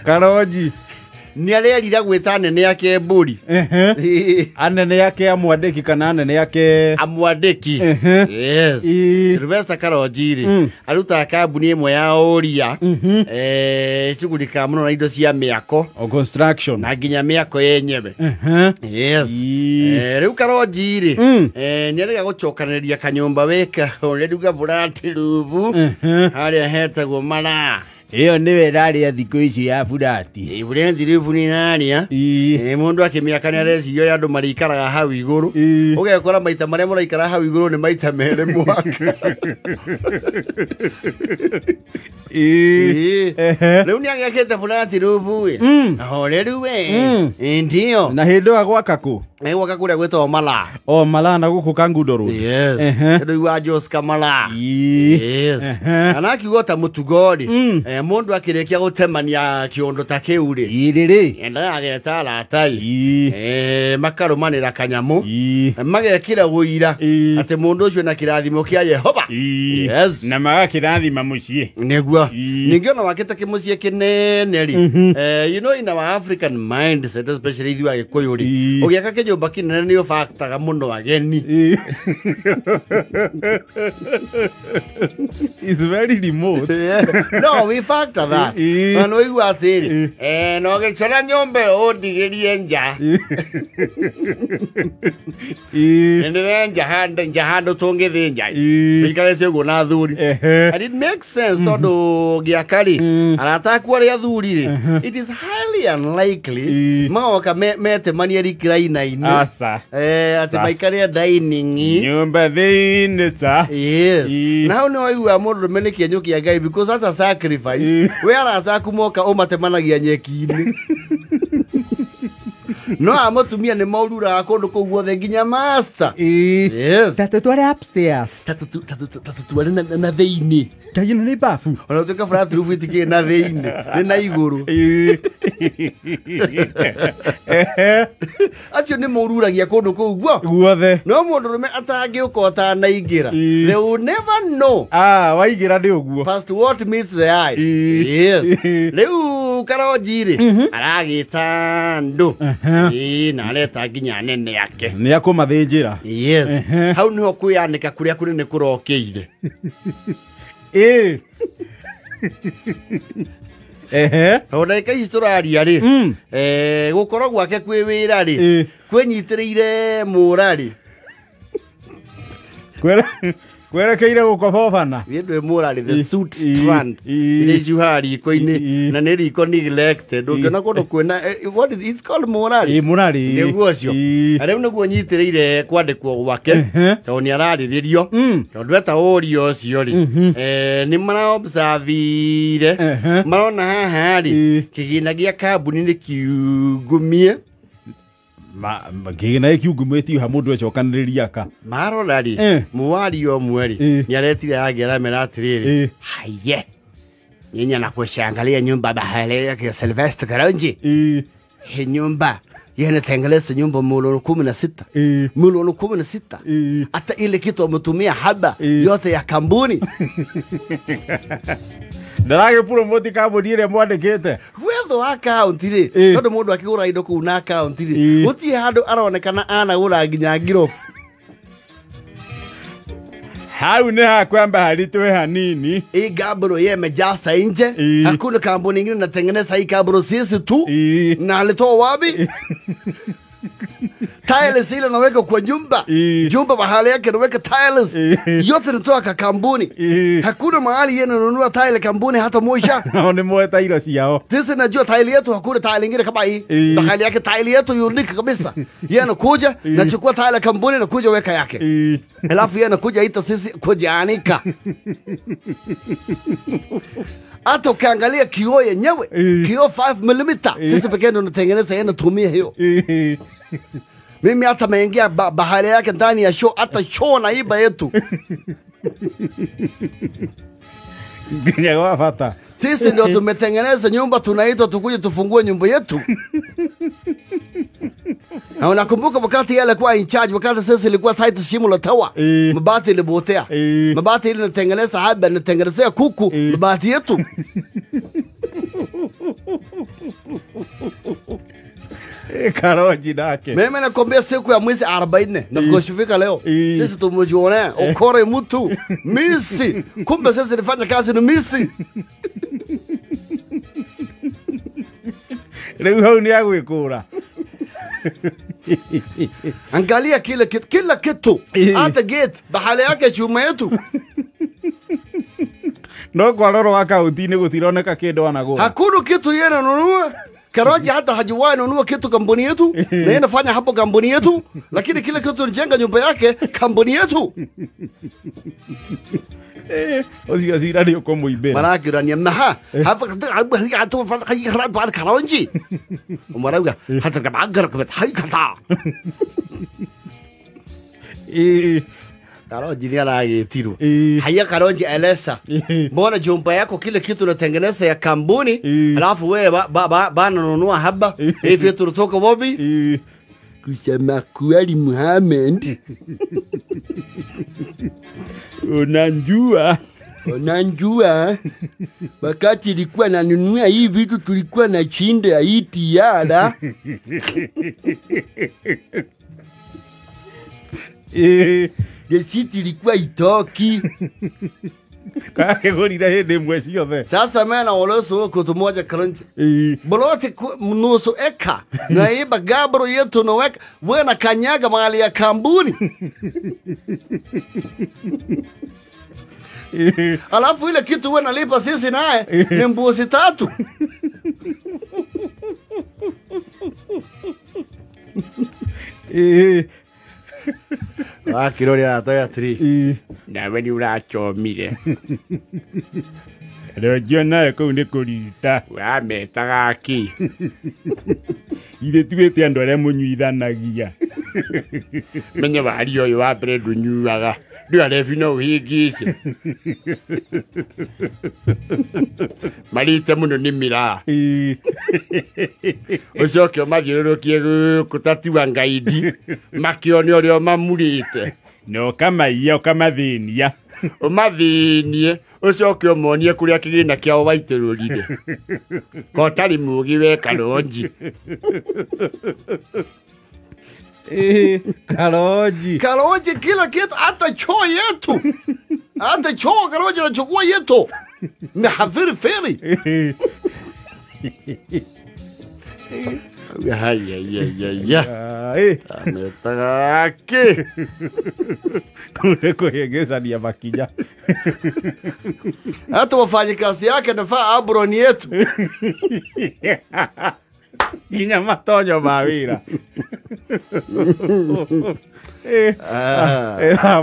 Karonji ni arerira gwita nene yake mburi anene yake amwandĩki kana anene yake amwandĩki yes Sylvester Karonji aruta kambuni imwe ya Waria shughulika muno na indo cia miako o construction na nginya miako yenyewe yes riu Karonji ni arega gucokanĩrĩria kanyũmba weka onediuga burati rubu haria hetagwo mara iyo niwe raria thikũ ici ya burati burati rubu ni naria mundu akimiaka ni arecirio ya andu marikaraga hau iguru ugekora maita maria muraikara hau iguru ni maita mere mwaka riu ni agekete burati rubu ahore ruwe ndio na hindu agwaka ku gwaka kuria gwetwo mala mala na guku kangundoro yes ndio wa Jos Kamala yes ana kiugo ta mutugori mundu akirekia gutemania kiondo ta kiu ri iriri enda ageta ratai makarumanira kanyamu magekira guira ati mundu ucio na kirathimo kia Yehova yes na magakirathima mucie neguo ningiona waketa kimucie kinene ri you know in our African mindset especially ithu agikuyu ri ugiaka kijumba kinene ni factor muno ageni it's very remote no we factor that no you are saying no ge chara nyombe odigerie nja ende njahando tonge nja ikare sego na thuri and it makes sense todo giakari arataku ari athuri ri it is highly unlikely maoka mete manieri kraina ini asa ati maikare dining nyumba thini sa yes now no you are more romantic nyuki ya guy because that's a sacrifice where ataku moka o matemanagia nyeki-ini no amotumia ni maurura akondu ko guothe nginya master yes tatu tware upstairs tatu tware na theini tayino ni bafu ona tuka frat roof itike na theini ni na iguru acio ni maururagia kondu ko guothe no mundu rume atangi ukota na igira they will never know waigira ndi uguo past what meets the eye yes riu Karonji ri aragita ndu na areta nginya nene yake ni akumathinjira yes hau niho kuyanika kuria kunene kurokeire ona kai historia ri gukorwo gwake kwi wira ri kwenyitiriire murari kwerekeire gukobobana yendwe murari the suit strand ile juhari koine na neriko neglected ungena kondo kwena what is it's called murari murari neguocio areu neguo nyitiriire kwandikwo gwake to ni arariririo to ndweta orio cio ri ni mara observire marona haha ri kigina gia kambuni ni kiugumie kigina kiugumĩtio ha mundu ecokanĩrĩria ka marona ri muwaria omwe ni aretire agera meratiriri haye nyenya na kushangalia nyumba bahale yake Sylvester Karonji he nyumba yeye tengeleza nyumba milioni 16 milioni 16 hata ile kitu ametumia haba yote ya kampuni ndarage promote kambuni ile mwandĩkĩte wetho account ri tondu mundu akigura indo ku na account ri uti handu aronekana anagura nginya ngirofu hau ni hakwamba haritwe hanini gabro yemejasa nje hakuna kampuni nyingine inatengeneza hii gabro sisi tu na alitoa wapi tiles ile naweka kwa jumba mahali yake naweka tiles yote nitoka kampuni hakuna mahali yeye ananunua tile kampuni hata moja ni moja tiles yao sisi najua tile yetu hakuna tile nyingine kama hii mahali yake tile yetu unique kabisa yeye anakuja nachukua tile kampuni na kuja weka yake alafu yeye anakuja ita sisi kuja anika hata ukiangalia kioo yenyewe kioo 5 mm sisi pekee ndo tunatengeneza yeye anatumia hiyo mimi hata meingia bahari yake ndani ya show hata show na iba yetu Ganya wafata sisi ndio tumetengeneza nyumba tunaitwa tukuje tufungue nyumba yetu na unakumbuka wakati yale kwa in charge wakati sisi ilikuwa site shimo la tawa mabati ilibotea mabati ile inatengeneza haba inatengenezea kuku mabati yetu Karonji nake. Mimi nakwambia siku ya mwezi 40 na kushifika leo. Sisi tumejiona ukore mtu misi. Kumbe sisi nifanya kazi ni misi. Leo hau ni agwikura. Angalia kila kitu. Hata gate bahali yake chuma yetu. No kwa loro waka utini gutironeka kindu anagura. Hakuna kitu yeye ananunua. Karonji hata hajiwahi nunua kitu kampuni yetu. Na yeye anafanya hapo kampuni yetu, lakini kila kitu anajenga nyumba yake kampuni yetu. Osi zira ndio kumuibera. Maraki rania maha. Hafa hatu fanya baada Karonji. Umaraga hata kama agar kwa haikata. Karonji ni anaagetiru. Haya Karonji elesa. Mbona jumba yako kile kitu unatengeneza ya kampuni, alafu wewe bananunua haba. Hivi tunatoka wapi? Kusema kweli Muhammad. Unanjua wakati ilikuwa nanunua hii vitu tulikuwa na chinda ya hii tiara. Desiti ilikuwa itoki. Kake gorira hende mwezi yothe. Sasa mena woloso ko tumoja Karonji. Bolote nusu eka. Na iba gabro yetu no weka wena kanyaga mahali ya kampuni. Alafu ile kitu wewe nalipa sisi naye ni mbuzi 3. Kirori anatoya 3. Na wewe unachomire. Leo jiona ko ni kurita. Wa metaga ki. Ile tuwete andu aria munyuithanagia. Menye Waria uyu wa mbere ndunyuaga. Ndio arefino uhingise. Marite muno ni mira. Ucoke mathiururukie gutatiwa ngaidi. Makioni urio mamurite. No kama iyo kama thinia. Umathinie ucoke umonie kuria kigina kiao waitirurire. Kotari mugi we Karonji. Karonji kila kitu hata choo yetu. Hata choo Karonji anachukua yetu. Mehafiri feri. Ametaki. Kule kuhegeza ni ya makinya. Hata wafanyikazi yake nafaa abroni yetu. Ginya matonyo mawira.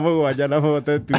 Mugwanja na mote tu.